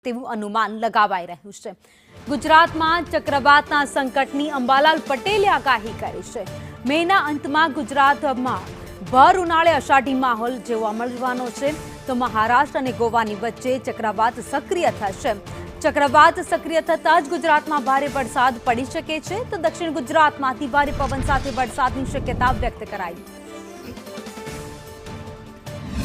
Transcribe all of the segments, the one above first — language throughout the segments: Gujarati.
તેવું અનુમાન લગાવાઈ રહ્યું છે। ગુજરાતમાં ચક્રવાતના સંકટની અંબાલાલ પટેલે આગાહી કરી છે। મેના અંતમાં ગુજરાતમાં ભર ઉનાળે અષાઢી માહોલ જોવા મળવાનો છે, તો મહારાષ્ટ્ર અને ગોવાની વચ્ચે ચક્રવાત સક્રિય થશે। ચક્રવાત સક્રિય થતાં જ ગુજરાતમાં ભારે વરસાદ પડી શકે છે, તો દક્ષિણ ગુજરાતમાંથી ભારે પવન સાથે વરસાદની શક્યતા વ્યક્ત કરાઈ।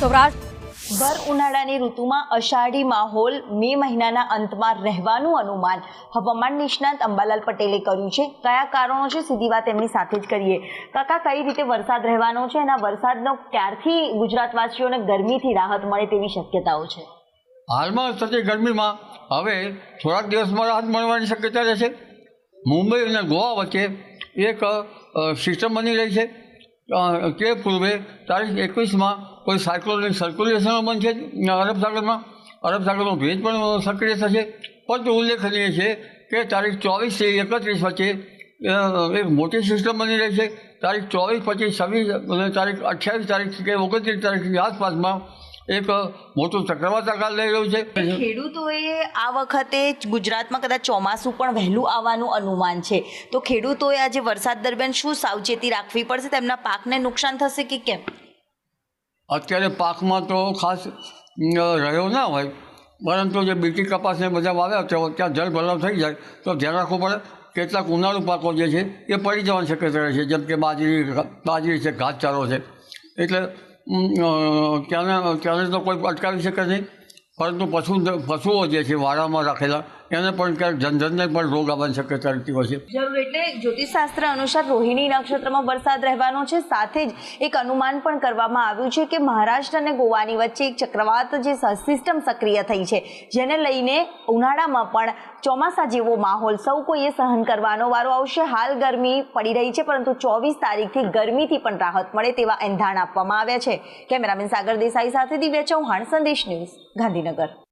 સૌરાષ્ટ્ર ભર ઉનાળાની ઋતુમાં અષાઢી માહોલ મે મહિનાના અંતમાં રહેવાનું અનુમાન હવામાન નિષ્ણાત અંબાલાલ પટેલે કર્યું છે। કયા કારણો છે, સીધી વાત એમની સાથે જ કરીએ। કાકા, કઈ રીતે વરસાદ રહેવાનો છે અને વરસાદનો ક્યારથી ગુજરાતવાસીઓને ગરમીથી રાહત મળે તેવી શક્યતાઓ છે? હાલમાં થતી ગરમીમાં હવે થોડાક દિવસમાં રાહત મળવાની શક્યતા રહેશે। મુંબઈ અને ગોવા વચ્ચે એક સિસ્ટમ બની રહી છે, તે પૂર્વે તારીખ 21માં કોઈ સાયક્લોનિક સર્ક્યુલેશનો બનશે અરબ સાગરમાં ભેજ પણ સક્રિય થશે। પરંતુ ઉલ્લેખનીય છે કે તારીખ 24 થી 31 વચ્ચે એક મોટી સિસ્ટમ બની રહી છે। તારીખ 24, 25, 26 અને તારીખ 28 તારીખ કે 29 તારીખની આસપાસમાં એક મોટું ચક્રવાત આકાર લઈ રહ્યું છે। ખેડૂતોએ આ વખતે ગુજરાતમાં કદાચ ચોમાસું પણ વહેલું આવવાનું અનુમાન છે, તો ખેડૂતોએ આજે વરસાદ દરમિયાન શું સાવચેતી રાખવી પડશે? તેમના પાકને નુકસાન થશે કે કેમ? અત્યારે પાકમાં તો ખાસ રહ્યો ના હોય, પરંતુ જે બીટી કપાસને બધા વાવ્યા ત્યાં જળ ભરાવ થઈ જાય તો ધ્યાન રાખવું પડે। કેટલાક ઉનાળુ પાકો જે છે એ પડી જવાની શક્યતા રહે છે, જેમ કે બાજરી છે, ઘાસચારો છે, એટલે ત્યાંને તો કોઈ અટકાવી શકે નહીં, પરંતુ પશુઓ જે છે વાડામાં રાખેલા એને પણ ક્યાંક જનધનને પણ રોગ આવવાની શક્યતા રહેતી હોય છે। જરૂર, એટલે જ્યોતિષશાસ્ત્ર અનુસાર રોહિણી નક્ષત્રમાં વરસાદ રહેવાનો છે। સાથે જ એક અનુમાન પણ કરવામાં આવ્યું છે કે મહારાષ્ટ્ર અને ગોવાની વચ્ચે એક ચક્રવાત જે સિસ્ટમ સક્રિય થઈ છે, જેને લઈને ઉનાળામાં પણ ચોમાસા જેવો માહોલ સૌ કોઈએ સહન કરવાનો વારો આવશે। હાલ ગરમી પડી રહી છે, પરંતુ 24 તારીખથી ગરમીથી પણ રાહત મળે તેવા એંધાણ આપવામાં આવ્યા છે। કેમેરામેન સાગર દેસાઈ સાથે દિવ્યા ચૌહાણ, સંદેશ ન્યૂઝ, ગાંધીનગર।